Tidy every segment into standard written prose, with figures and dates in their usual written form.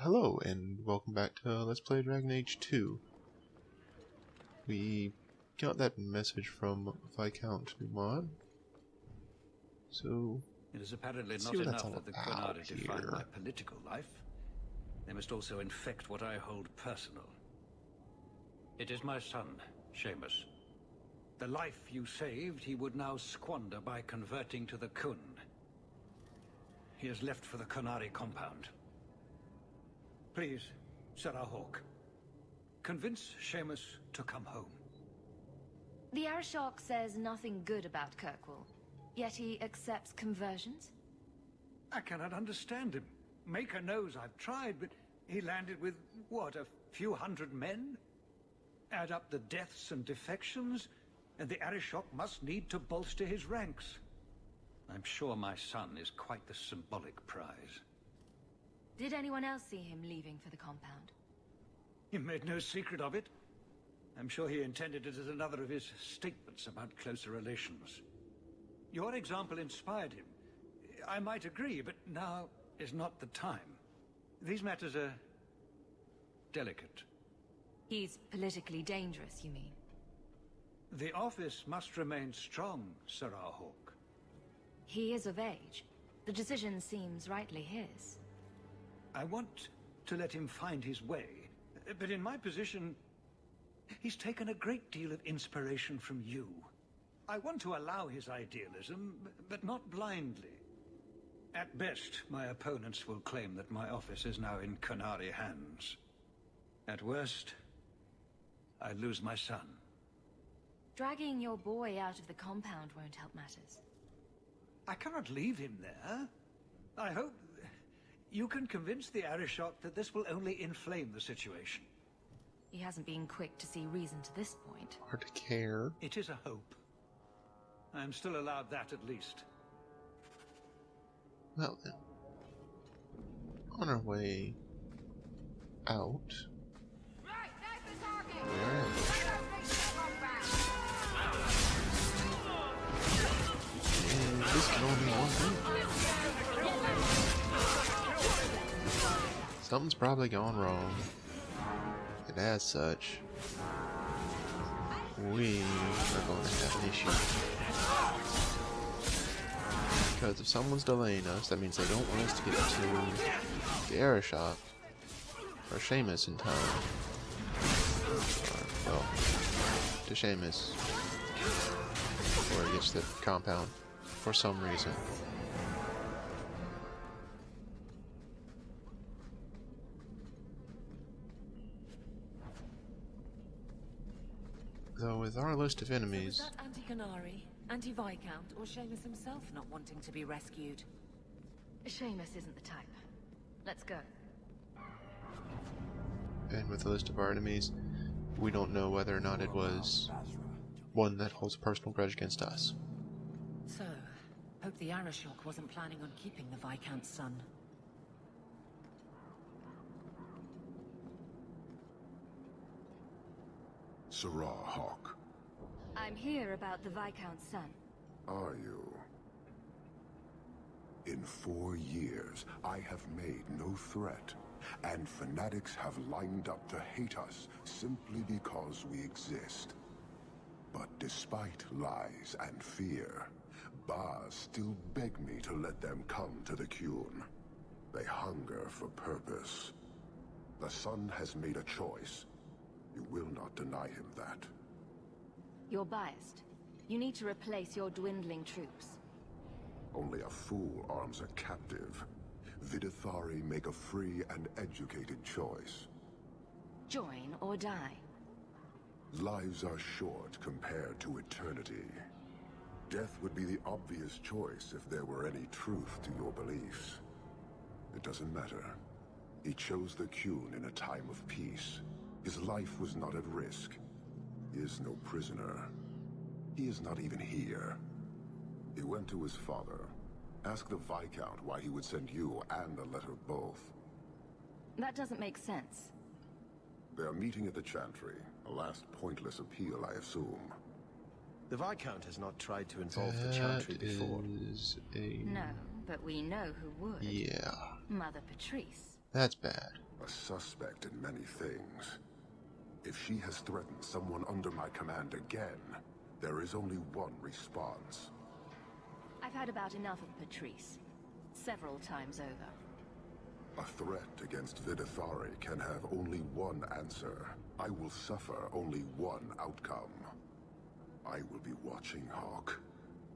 Hello, and welcome back to Let's Play Dragon Age 2. We got that message from Viscount Dumont, so It is apparently let's not see what that's enough all that the about Qunari define here. my political life. They must also infect what I hold personal. It is my son, Seamus. The life you saved, he would now squander by converting to the Khun. He has left for the Qunari compound. Please, Sarah Hawke, convince Seamus to come home. The Arishok says nothing good about Kirkwall, yet he accepts conversions? I cannot understand him. Maker knows I've tried, but he landed with, what, a few hundred men? Add up the deaths and defections, and the Arishok must need to bolster his ranks. I'm sure my son is quite the symbolic prize. Did anyone else see him leaving for the compound? He made no secret of it. I'm sure he intended it as another of his statements about closer relations. Your example inspired him. I might agree, but now is not the time. These matters are delicate. He's politically dangerous, you mean? The office must remain strong, Sarah Hawke. He is of age. The decision seems rightly his. I want to let him find his way, but in my position, he's taken a great deal of inspiration from you. I want to allow his idealism, but not blindly. At best, my opponents will claim that my office is now in Qunari hands. At worst, I lose my son. Dragging your boy out of the compound won't help matters. I cannot leave him there. I hope you can convince the Arishok that this will only inflame the situation. He hasn't been quick to see reason to this point. Hard to care. It is a hope. I am still allowed that at least. Well then, on our way out, where am I? And this can only mean one thing. Something's probably gone wrong, and as such, we are going to have an issue. Because if someone's delaying us, that means they don't want us to get to the Arishok or Seamus in time. Or, well, to Seamus before he gets to the compound for some reason. Though with our list of enemies... So was that anti-Qunari, anti-Viscount, or Seamus himself not wanting to be rescued? Seamus isn't the type. Let's go. And with the list of our enemies, we don't know whether or not it was one that holds a personal grudge against us. So, hope the Arishok wasn't planning on keeping the Viscount's son. Sarah Hawke. I'm here about the Viscount's son. Are you? In 4 years, I have made no threat, and fanatics have lined up to hate us simply because we exist. But despite lies and fear, Baz still beg me to let them come to the Qun. They hunger for purpose. The son has made a choice. You will not deny him that. You're biased. You need to replace your dwindling troops. Only a fool arms a captive. Vidithari make a free and educated choice. Join or die. Lives are short compared to eternity. Death would be the obvious choice if there were any truth to your beliefs. It doesn't matter. He chose the Qun in a time of peace. His life was not at risk. He is no prisoner. He is not even here. He went to his father. Ask the Viscount why he would send you and a letter both. That doesn't make sense. They are meeting at the Chantry. A last pointless appeal, I assume. The Viscount has not tried to involve the Chantry before. Is a... No, but we know who would. Yeah. Mother Patrice. That's bad. A suspect in many things. If she has threatened someone under my command again, there is only one response. I've had about enough of Patrice. Several times over. A threat against Videthari can have only one answer. I will suffer only one outcome. I will be watching, Hawk.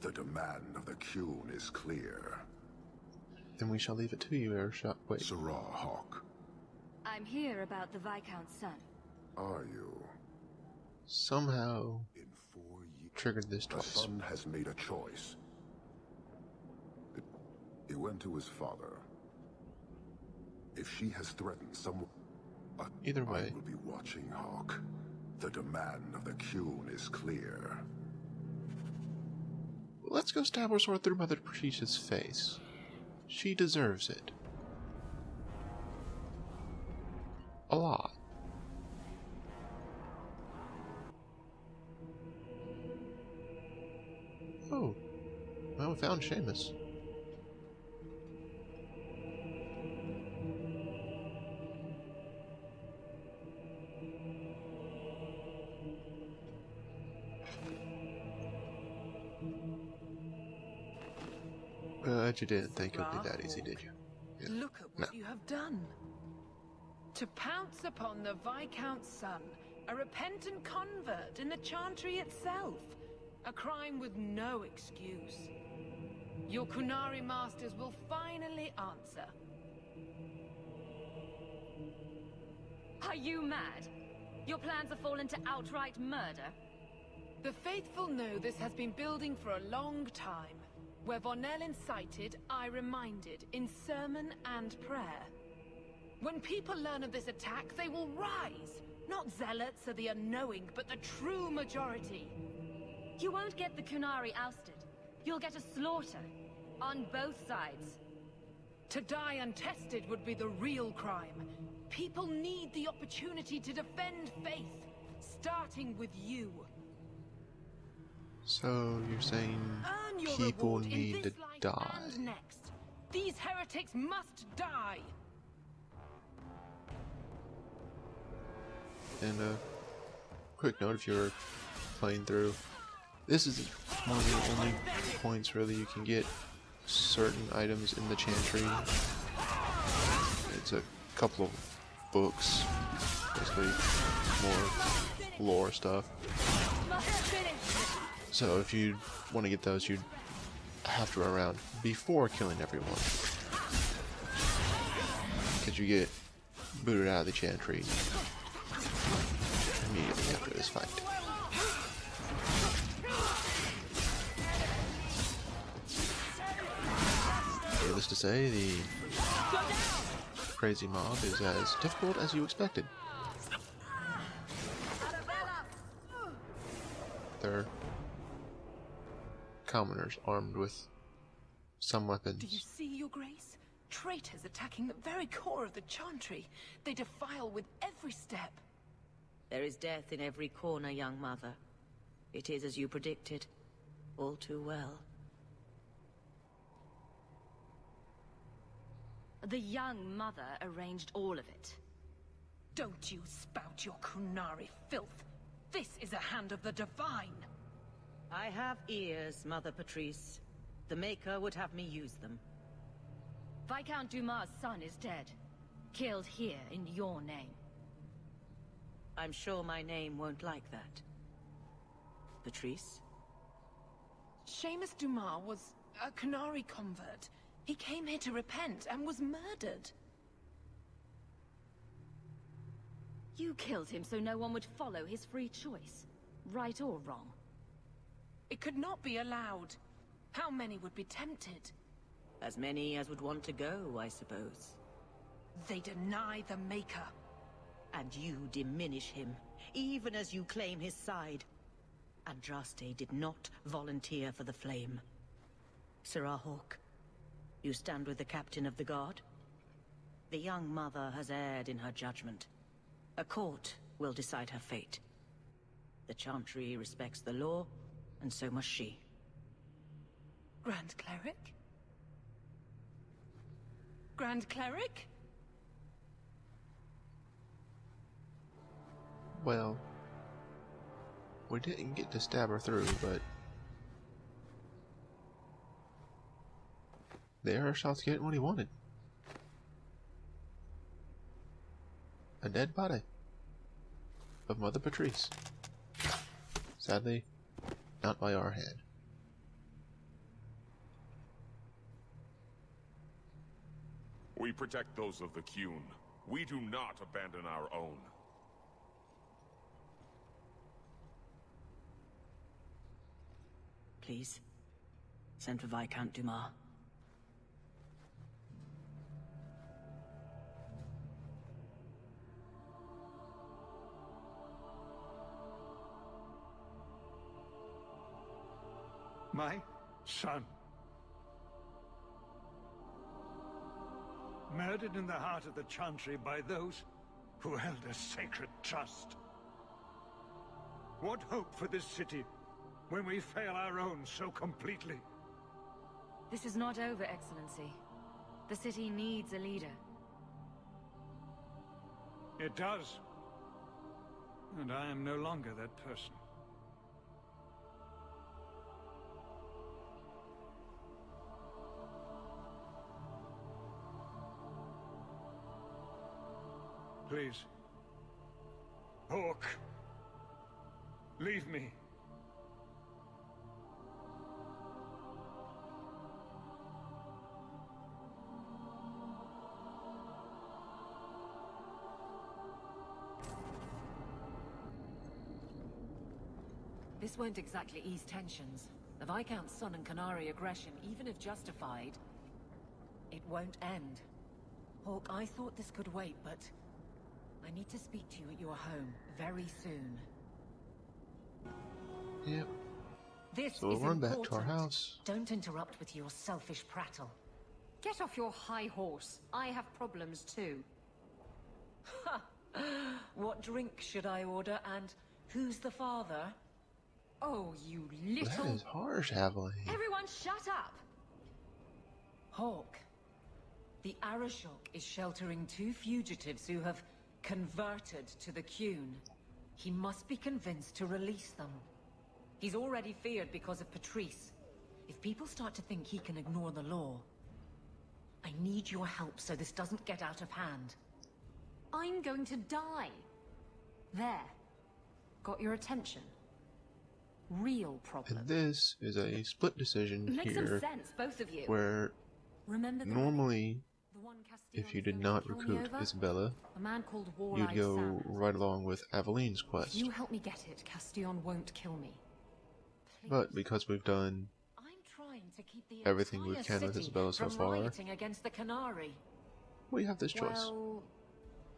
The demand of the Qun is clear. Then we shall leave it to you, Airshot. Wait. Sarah, Hawk. I'm here about the Viscount's son. Are you? Somehow In 4 years, triggered this the twice. son has made a choice. He went to his father. If she has threatened someone, Either way. I will be watching, Hawk. The demand of the Qun is clear. Let's go stab our sword through Mother Patricia's face. She deserves it. A lot. Oh. Well, we found Seamus. You didn't think it would be that easy, did you? Yeah. Look at what you have done. To pounce upon the Viscount's son, a repentant convert in the Chantry itself. A crime with no excuse. Your Qunari masters will finally answer. Are you mad? Your plans have fallen to outright murder? The faithful know this has been building for a long time. Where Vonel incited, I reminded, in sermon and prayer. When people learn of this attack, they will rise. Not zealots or the unknowing, but the true majority. You won't get the Qunari ousted. You'll get a slaughter. On both sides. To die untested would be the real crime. People need the opportunity to defend faith, starting with you. So you're saying Earn your people reward in need to this life die? and next. These heretics must die. And a quick note if you're playing through, this is one of the only points really you can get certain items in the Chantry. It's a couple of books, basically more lore stuff. So if you want to get those, you'd have to run around before killing everyone, because you get booted out of the Chantry immediately after this fight. Needless to say, the crazy mob is as difficult as you expected. They're commoners armed with some weapons. Do you see, Your Grace? Traitors attacking the very core of the Chantry. They defile with every step. There is death in every corner, young mother. It is as you predicted. All too well. The young mother arranged all of it. Don't you spout your Qunari filth. This is a hand of the Divine. I have ears, Mother Patrice. The Maker would have me use them. Viscount Dumas' son is dead. Killed here in your name. I'm sure my name won't like that. Patrice? Seamus Dumas was a Qunari convert. He came here to repent and was murdered. You killed him so no one would follow his free choice. Right or wrong. It could not be allowed. How many would be tempted? As many as would want to go, I suppose. They deny the Maker. And you diminish him, even as you claim his side. Andraste did not volunteer for the flame. Sirrah Hawk, you stand with the captain of the guard? The young mother has erred in her judgment. A court will decide her fate. The Chantry respects the law, and so must she. Grand Cleric? Grand Cleric? Well, we didn't get to stab her through, but the arrow shot's getting what he wanted. A dead body of Mother Patrice. Sadly, not by our hand. We protect those of the Qun. We do not abandon our own. Please, send for Viscount Dumas. My son. Murdered in the heart of the Chantry by those who held a sacred trust. What hope for this city when we fail our own so completely? This is not over, Excellency. The city needs a leader. It does. And I am no longer that person. Please. Hawke. Leave me. This won't exactly ease tensions. The Viscount's son and Qunari aggression, even if justified, it won't end. Hawke, I thought this could wait, but I need to speak to you at your home very soon. Yep. This So we'll is run back to our important. house. Don't interrupt with your selfish prattle. Get off your high horse. I have problems too. Ha! What drink should I order, and who's the father? Oh, you That little... is harsh, Aveline. Everyone shut up! Hawke. The Arashok is sheltering 2 fugitives who have converted to the Qun. He must be convinced to release them. He's already feared because of Patrice. If people start to think he can ignore the law, I need your help so this doesn't get out of hand. I'm going to die. There. Got your attention. Real problem. And this is a split decision Make some here, sense, both of you. where Remember the normally, the one Castile if you did not told me recruit over? Isabella, A man called you'd War-Eyed go Sam. right along with Aveline's If quest. you help me get it, Castillon won't kill me. Please. But because we've done I'm trying to keep the everything we entire can with city Isabella so from far, rioting against the Qunari. we have this choice. Well,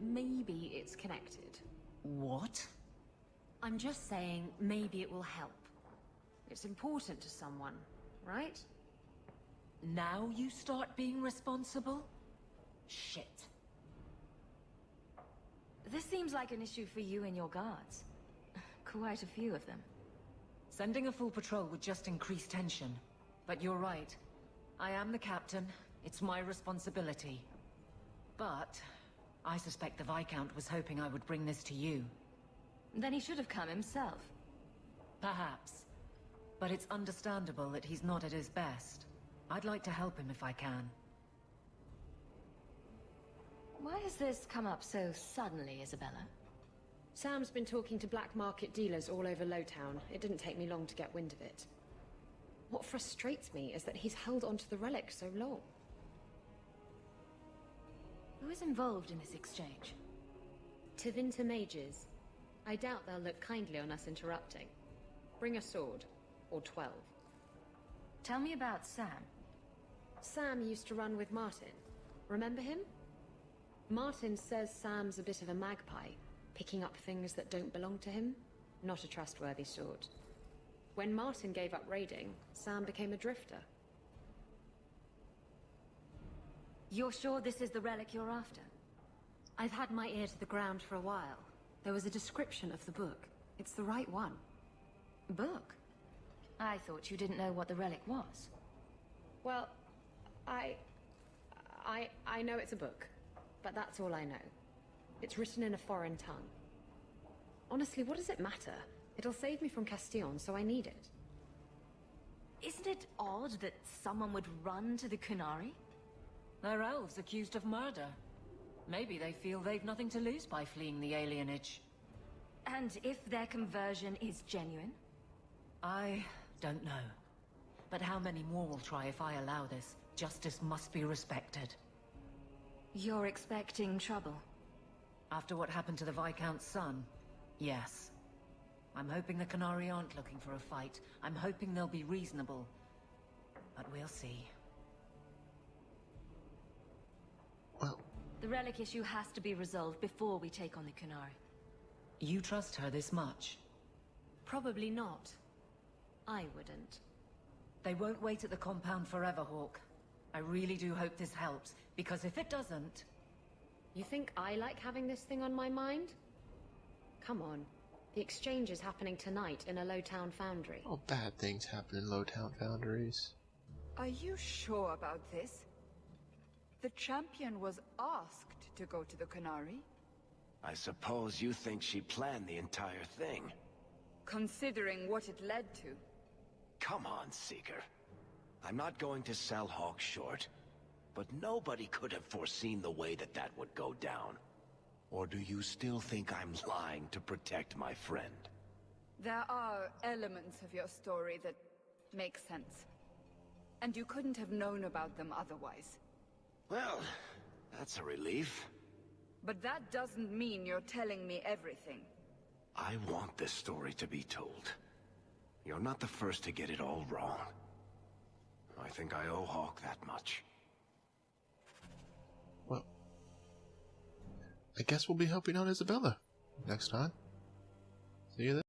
maybe it's connected. What? I'm just saying maybe it will help. It's important to someone, right? Now you start being responsible? Shit. This seems like an issue for you and your guards. Quite a few of them. Sending a full patrol would just increase tension. But you're right. I am the captain. It's my responsibility. But I suspect the Viscount was hoping I would bring this to you. Then he should have come himself. Perhaps. But it's understandable that he's not at his best. I'd like to help him if I can. Why has this come up so suddenly, Isabella? Sam's been talking to black market dealers all over Lowtown. It didn't take me long to get wind of it. What frustrates me is that he's held onto the relic so long. Who is involved in this exchange? Tevinter mages. I doubt they'll look kindly on us interrupting. Bring a sword. Or 12. Tell me about Sam. Sam used to run with Martin. Remember him? Martin says Sam's a bit of a magpie, picking up things that don't belong to him. Not a trustworthy sort. When Martin gave up raiding, Sam became a drifter. You're sure this is the relic you're after? I've had my ear to the ground for a while. There was a description of the book. It's the right one. Book? I thought you didn't know what the relic was. Well, I know it's a book, but that's all I know. It's written in a foreign tongue. Honestly, what does it matter? It'll save me from Castillon, so I need it. Isn't it odd that someone would run to the Kunari? They're elves accused of murder. Maybe they feel they've nothing to lose by fleeing the alienage. And if their conversion is genuine? I don't know. But how many more will try if I allow this? Justice must be respected. You're expecting trouble? After what happened to the Viscount's son, yes. I'm hoping the Kunari aren't looking for a fight. I'm hoping they'll be reasonable. But we'll see. Well, The relic issue has to be resolved before we take on the Kunari. You trust her this much? Probably not. I wouldn't. They won't wait at the compound forever, Hawk. I really do hope this helps, because if it doesn't... You think I like having this thing on my mind? Come on. The exchange is happening tonight in a Lowtown foundry. all bad things happen in Lowtown foundries. Are you sure about this? The champion was asked to go to the Kunari. I suppose you think she planned the entire thing. Considering what it led to. Come on, Seeker. I'm not going to sell Hawk short, but nobody could have foreseen the way that that would go down. Or do you still think I'm lying to protect my friend? There are elements of your story that make sense. And you couldn't have known about them otherwise. Well, that's a relief. But that doesn't mean you're telling me everything. I want this story to be told. You're not the first to get it all wrong. I think I owe Hawk that much. Well, I guess we'll be helping out Isabella next time. See you then.